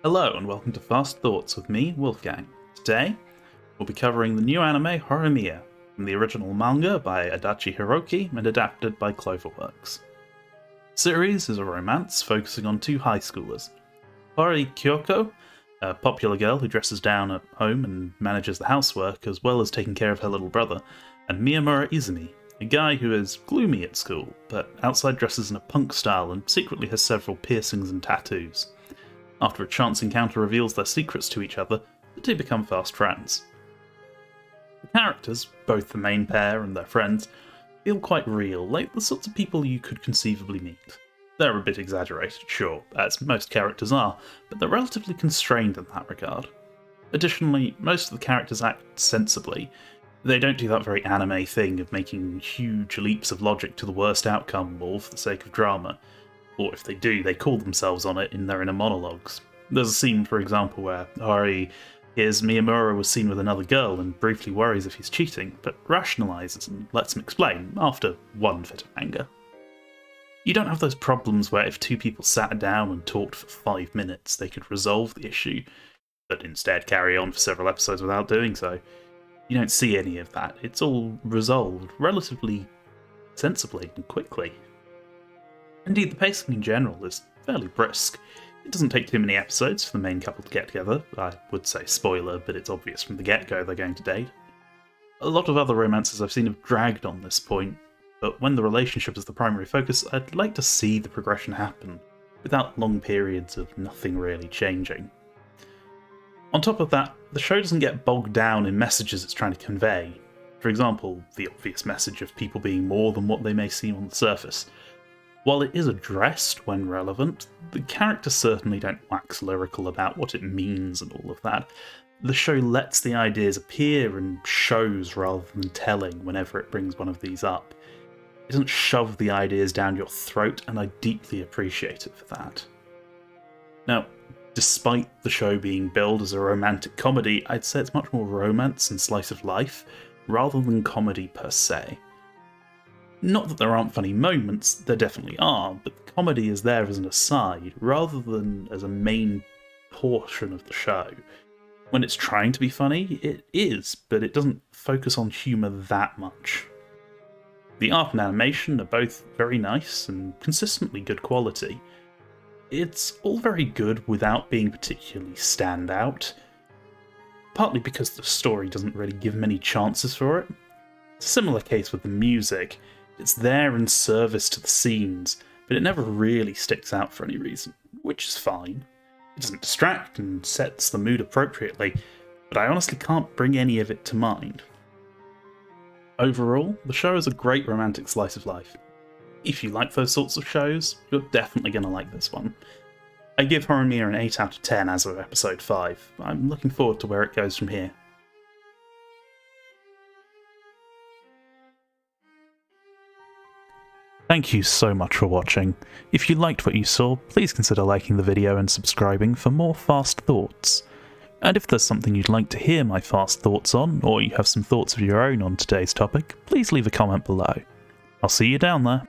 Hello and welcome to Fast Thoughts with me, Wolfgang. Today, we'll be covering the new anime Horimiya, from the original manga by Adachi Hiroki and adapted by Cloverworks. The series is a romance focusing on two high schoolers. Hori Kyoko, a popular girl who dresses down at home and manages the housework as well as taking care of her little brother, and Miyamura Izumi, a guy who is gloomy at school, but outside dresses in a punk style and secretly has several piercings and tattoos. After a chance encounter reveals their secrets to each other, the two become fast friends. The characters, both the main pair and their friends, feel quite real, like the sorts of people you could conceivably meet. They're a bit exaggerated, sure, as most characters are, but they're relatively constrained in that regard. Additionally, most of the characters act sensibly. They don't do that very anime thing of making huge leaps of logic to the worst outcome, all for the sake of drama. Or if they do, they call themselves on it in their inner monologues. There's a scene, for example, where Hori hears Miyamura was seen with another girl and briefly worries if he's cheating, but rationalises and lets him explain after one fit of anger. You don't have those problems where if two people sat down and talked for 5 minutes, they could resolve the issue, but instead carry on for several episodes without doing so. You don't see any of that. It's all resolved relatively sensibly and quickly. Indeed, the pacing in general is fairly brisk. It doesn't take too many episodes for the main couple to get together. I would say spoiler, but it's obvious from the get-go they're going to date. A lot of other romances I've seen have dragged on this point, but when the relationship is the primary focus, I'd like to see the progression happen, without long periods of nothing really changing. On top of that, the show doesn't get bogged down in messages it's trying to convey. For example, the obvious message of people being more than what they may seem on the surface. While it is addressed when relevant, the characters certainly don't wax lyrical about what it means and all of that. The show lets the ideas appear and shows rather than telling whenever it brings one of these up. It doesn't shove the ideas down your throat, and I deeply appreciate it for that. Now, despite the show being billed as a romantic comedy, I'd say it's much more romance and slice of life, rather than comedy per se. Not that there aren't funny moments, there definitely are, but the comedy is there as an aside, rather than as a main portion of the show. When it's trying to be funny, it is, but it doesn't focus on humour that much. The art and animation are both very nice and consistently good quality. It's all very good without being particularly standout, partly because the story doesn't really give many chances for it. It's a similar case with the music. It's there in service to the scenes, but it never really sticks out for any reason, which is fine. It doesn't distract and sets the mood appropriately, but I honestly can't bring any of it to mind. Overall, the show is a great romantic slice of life. If you like those sorts of shows, you're definitely going to like this one. I give Horimiya an 8 out of 10 as of episode 5. I'm looking forward to where it goes from here. Thank you so much for watching. If you liked what you saw, please consider liking the video and subscribing for more fast thoughts. And if there's something you'd like to hear my fast thoughts on, or you have some thoughts of your own on today's topic, please leave a comment below. I'll see you down there.